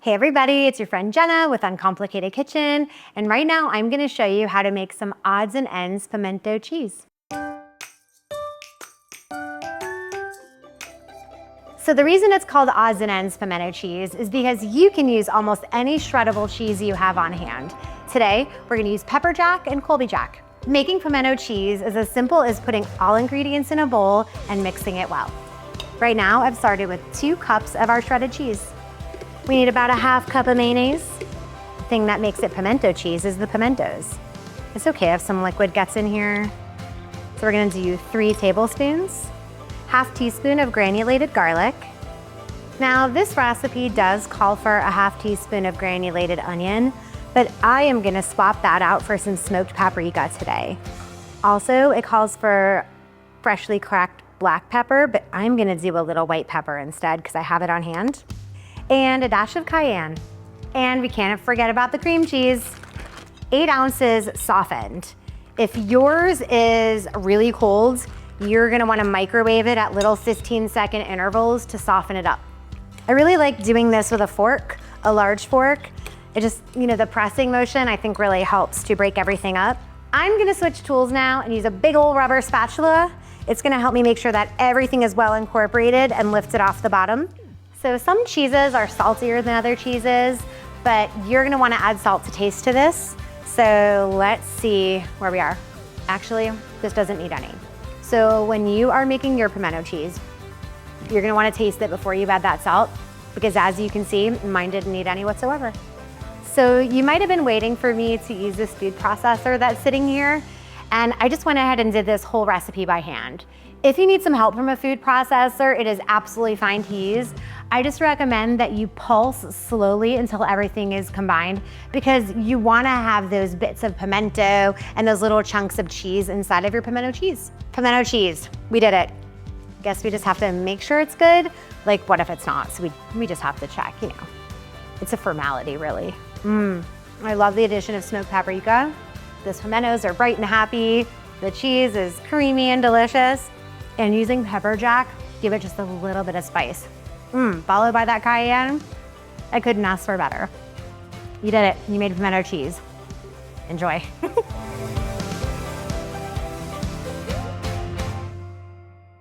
Hey everybody, it's your friend Jenna with Uncomplicated Kitchen, and right now I'm gonna show you how to make some odds and ends pimento cheese. So the reason it's called odds and ends pimento cheese is because you can use almost any shreddable cheese you have on hand. Today, we're gonna use pepper jack and Colby jack. Making pimento cheese is as simple as putting all ingredients in a bowl and mixing it well. Right now, I've started with 2 cups of our shredded cheese. We need about a half cup of mayonnaise. The thing that makes it pimento cheese is the pimentos. It's okay if some liquid gets in here. So we're gonna do 3 tablespoons, half teaspoon of granulated garlic. Now this recipe does call for a half teaspoon of granulated onion, but I am gonna swap that out for some smoked paprika today. Also, it calls for freshly cracked black pepper, but I'm gonna do a little white pepper instead because I have it on hand. And a dash of cayenne. And we can't forget about the cream cheese. 8 ounces softened. If yours is really cold, you're gonna wanna microwave it at little 15-second intervals to soften it up. I really like doing this with a fork, a large fork. It just, the pressing motion I think really helps to break everything up. I'm gonna switch tools now and use a big old rubber spatula. It's gonna help me make sure that everything is well incorporated and lift it off the bottom. So some cheeses are saltier than other cheeses, but you're gonna wanna add salt to taste to this. So let's see where we are. Actually, this doesn't need any. So when you are making your pimento cheese, you're gonna wanna taste it before you add that salt, because as you can see, mine didn't need any whatsoever. So you might have been waiting for me to use this food processor that's sitting here, and I just went ahead and did this whole recipe by hand. If you need some help from a food processor, it is absolutely fine to use. I just recommend that you pulse slowly until everything is combined, because you wanna have those bits of pimento and those little chunks of cheese inside of your pimento cheese. Pimento cheese, we did it. Guess we just have to make sure it's good. Like, what if it's not? So we just have to check, It's a formality, really. I love the addition of smoked paprika. Those pimentos are bright and happy. The cheese is creamy and delicious. And using pepper jack, give it just a little bit of spice. Followed by that cayenne, I couldn't ask for better. You did it, you made pimento cheese. Enjoy.